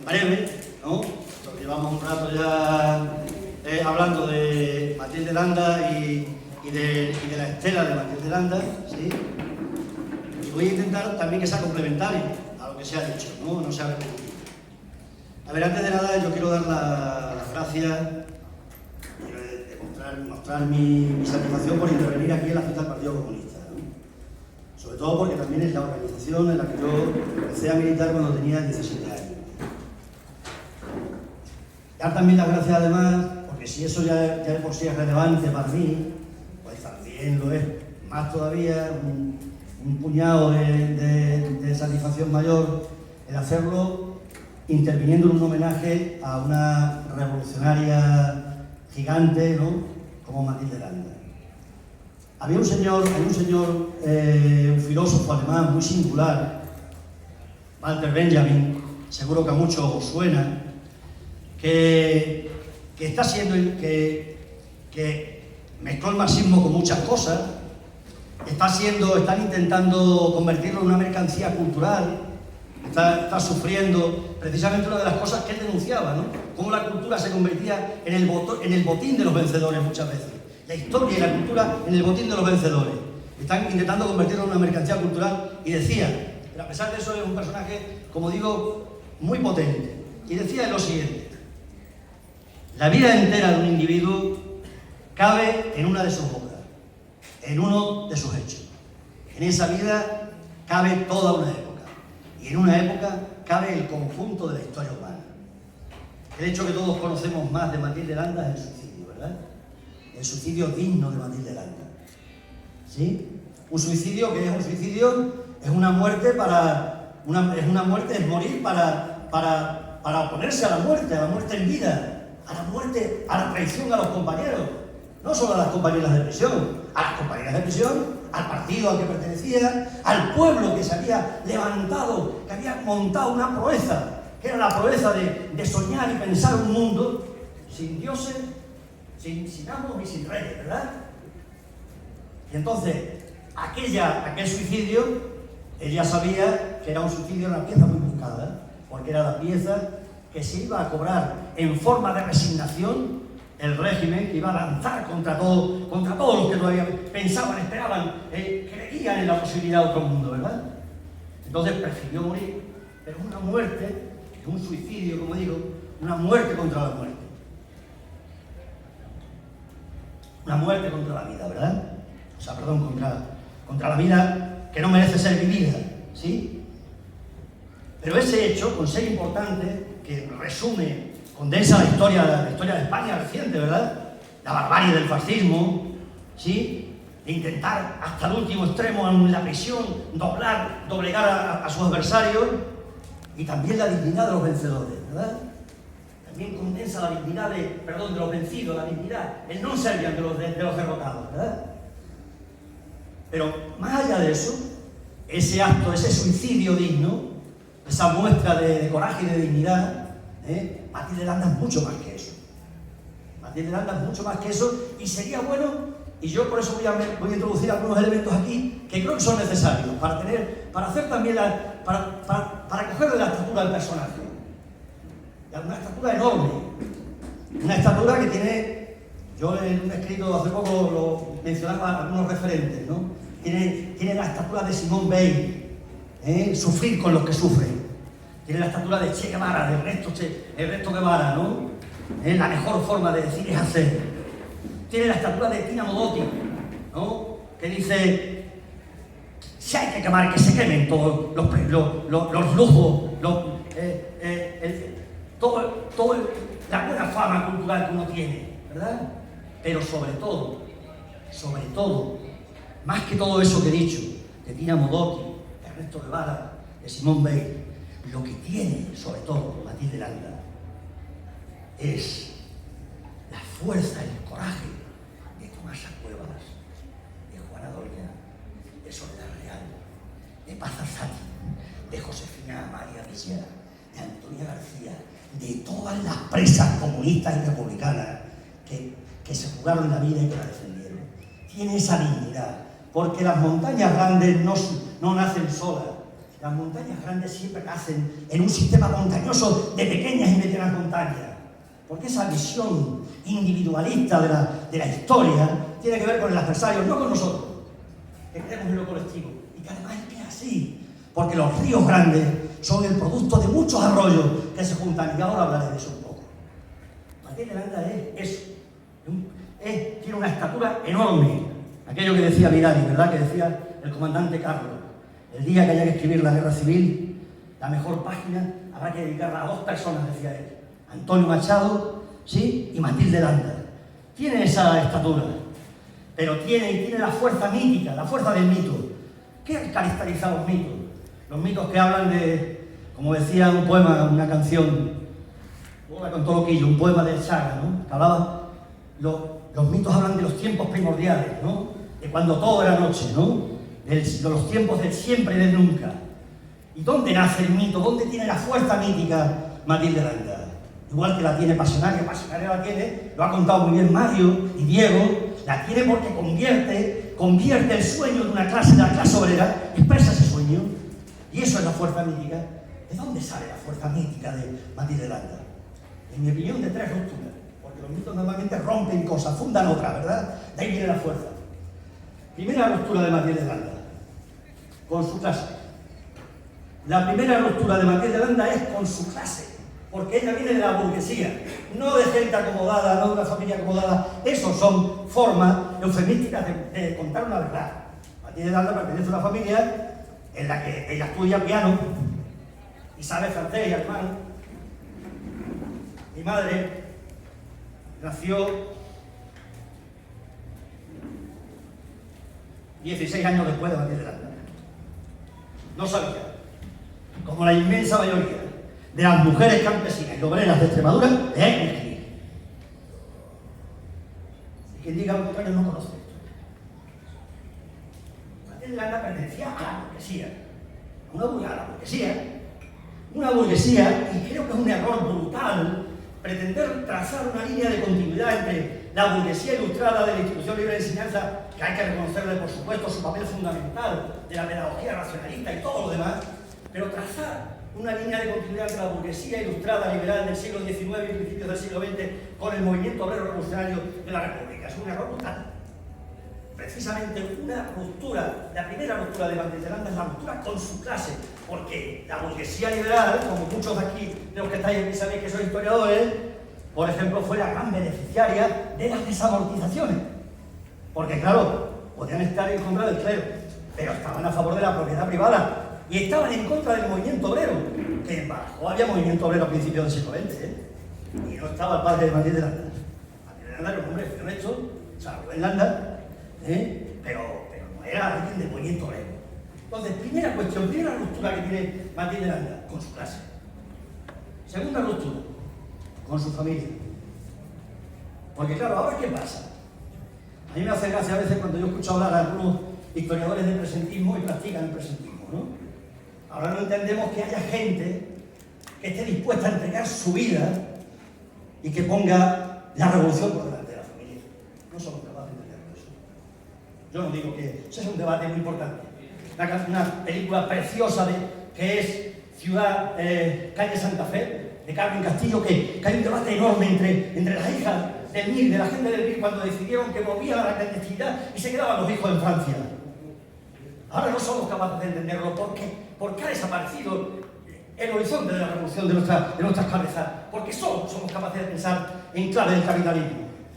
breve, ¿no? Llevamos un rato ya hablando de Matilde Landa y de la estela de Matilde Landa, ¿sí? Y voy a intentar también que sea complementario a lo que se ha dicho, no sea repetitivo. A ver, antes de nada yo quiero dar las gracias y mostrar mi satisfacción por intervenir aquí en la fiesta del Partido Comunista, ¿no? Sobre todo porque también es la organización en la que yo empecé a militar cuando tenía 17 años. Dar también las gracias además, porque si eso ya de por sí es relevante para mí, pues también lo es más todavía, un puñado de satisfacción mayor el hacerlo interviniendo en un homenaje a una revolucionaria gigante, ¿no?, como Matilde Landa. Hay un señor, un filósofo alemán muy singular, Walter Benjamin, seguro que a muchos os suena, que está siendo, que mezcló el marxismo con muchas cosas, están intentando convertirlo en una mercancía cultural, está sufriendo precisamente una de las cosas que él denunciaba, ¿no? Cómo la cultura se convertía en el botín de los vencedores muchas veces. La historia y la cultura en el botín de los vencedores. Están intentando convertirlo en una mercancía cultural y decía, pero a pesar de eso es un personaje, como digo, muy potente. Y decía lo siguiente: la vida entera de un individuo cabe en una de sus obras, en uno de sus hechos. En esa vida cabe toda una época. Y en una época cabe el conjunto de la historia humana. El hecho que todos conocemos más de Matilde Landa es el suicidio, ¿verdad? El suicidio digno de Matilde Landa. ¿Sí? Un suicidio que es un suicidio, es una muerte es morir para oponerse a la muerte en vida, a la muerte, a la traición a los compañeros. No solo a las compañeras de prisión, a las compañeras de prisión, al partido al que pertenecía, al pueblo que se había levantado, que había montado una proeza, que era la proeza de soñar y pensar un mundo sin dioses, sin amos y sin reyes, ¿verdad? Y entonces, aquel suicidio, ella sabía que era un suicidio, una pieza muy buscada, porque era la pieza que se iba a cobrar en forma de resignación el régimen, que iba a lanzar contra todos los que todavía pensaban, esperaban, creían en la posibilidad de otro mundo, ¿verdad? Entonces prefirió morir, pero una muerte, un suicidio, como digo, una muerte contra la muerte. Una muerte contra la vida, ¿verdad? O sea, perdón, contra la vida que no merece ser vivida, ¿sí? Pero ese hecho, con ser importante, que resume, condensa la historia de España reciente, ¿verdad? La barbarie del fascismo, ¿sí? De intentar hasta el último extremo en la prisión doblegar a sus adversarios, y también la dignidad de los vencedores, ¿verdad? También condensa la dignidad de los vencidos, la dignidad, el non serviam de los derrotados, ¿verdad? Pero más allá de eso, ese acto, ese suicidio digno, esa muestra de coraje y de dignidad, Matilde Landa es mucho más que eso. Matilde Landa es mucho más que eso, y sería bueno, y yo por eso voy a introducir algunos elementos aquí que creo que son necesarios para hacer también para cogerle la estatura del personaje. Una estatura enorme, una estatura que tiene, yo en un escrito hace poco lo mencionaba algunos referentes, ¿no? Tiene la estatura de Simone Weil, sufrir con los que sufren. Tiene la estatura de Che Guevara, del Ernesto Guevara, ¿no? La mejor forma de decir es hacer. Tiene la estatura de Tina Modotti, ¿no? Que dice, si hay que quemar, que se quemen todos los lujos, toda la buena fama cultural que uno tiene, ¿verdad? Pero sobre todo, más que todo eso que he dicho, de Tina Modotti, de Ernesto Guevara, de Simone Weil, lo que tiene, sobre todo, Matilde Landa, es la fuerza y el coraje de Tomasa Cuevas, de Juana Doria, de Soledad Real, de Paz Alzati, de Josefina María Villa, de Antonia García, de todas las presas comunistas y republicanas que se jugaron la vida y que la defendieron. Tiene esa dignidad, porque las montañas grandes no nacen solas, Las montañas grandes siempre nacen en un sistema montañoso de pequeñas y medianas montañas. Porque esa visión individualista de la historia tiene que ver con el adversario, no con nosotros, que creemos en lo colectivo. Y que además es que es así. Porque los ríos grandes son el producto de muchos arroyos que se juntan. Y ahora hablaré de eso un poco. Martín de Landa es eso. Tiene una estatura enorme. Aquello que decía Vidal, ¿verdad? Que decía el comandante Carlos. El día que haya que escribir la guerra civil, la mejor página habrá que dedicarla a 2 personas, decía él. Antonio Machado, ¿sí? Y Matilde Landa. Tiene esa estatura, pero tiene la fuerza mítica, la fuerza del mito. ¿Qué caracteriza los mitos? Los mitos que hablan de, como decía un poema, una canción, ahora con todo loquillo, un poema de Chaga, ¿no? Que hablaba, los mitos hablan de los tiempos primordiales, ¿no? De cuando todo era noche, ¿no? De los tiempos del siempre y del nunca. ¿Y dónde nace el mito? ¿Dónde tiene la fuerza mítica Matilde Landa? Igual que la tiene Pasionaria la tiene, lo ha contado muy bien Mario y Diego, la tiene porque convierte el sueño de una clase, de la clase obrera, expresa ese sueño. Y eso es la fuerza mítica. ¿De dónde sale la fuerza mítica de Matilde Landa? En mi opinión, de 3 rupturas. Porque los mitos normalmente rompen cosas, fundan otras, ¿verdad? De ahí viene la fuerza. Primera ruptura de Matilde Landa, con su clase. La primera ruptura de Matilde Landa es con su clase. Porque ella viene de la burguesía, no de gente acomodada, no de una familia acomodada. Eso son formas eufemísticas de contar una verdad. Matilde Landa pertenece a una familia en la que ella estudia piano y sabe francés y alemán. Mi madre nació 16 años después de Matilde Landa. No sabía, como la inmensa mayoría de las mujeres campesinas y obreras de Extremadura, escribir. Y quien diga lo contrario no conoce esto. Matilde Landa pertenecía a la burguesía, una burguesía, y creo que es un error brutal pretender trazar una línea de continuidad entre la burguesía ilustrada de la institución libre de enseñanza, que hay que reconocerle, por supuesto, su papel fundamental de la pedagogía racionalista y todo lo demás, pero trazar una línea de continuidad entre la burguesía ilustrada liberal del siglo XIX y principios del siglo XX con el movimiento obrero revolucionario de la República. Es un error brutal. Precisamente una ruptura, la primera ruptura de Matilde Landa es la ruptura con su clase, porque la burguesía liberal, como muchos de aquí, de los que estáis aquí sabéis que sois historiadores, por ejemplo, fue la gran beneficiaria de las desamortizaciones. Porque claro, podían estar en contra del clero, pero estaban a favor de la propiedad privada. Y estaban en contra del movimiento obrero, que en Badajoz había movimiento obrero a principios del siglo XX, y no estaba el padre de Matilde Landa. Matilde Landa era un hombre honesto, o sea, Rubén Landa, pero no era alguien del movimiento obrero. Entonces, primera cuestión, primera ruptura que tiene Matilde Landa, con su clase. Segunda ruptura, con su familia. Porque claro, ¿ahora qué pasa? A mí me hace gracia a veces cuando yo escucho hablar a algunos historiadores del presentismo y practican el presentismo, ¿no? Ahora no entendemos que haya gente que esté dispuesta a entregar su vida y que ponga la revolución por delante de la familia. No somos capaces de entender eso. Yo no digo que... Ese es un debate muy importante. Una película preciosa que es Calle Santa Fe, de Carmen Castillo, que hay un debate enorme entre las hijas del MIR, de la gente del MIR, cuando decidieron que volvían a la clandestinidad y se quedaban los hijos en Francia. Ahora no somos capaces de entenderlo porque ha desaparecido el horizonte de la revolución de nuestras cabezas, porque solo somos capaces de pensar en clave del capitalismo.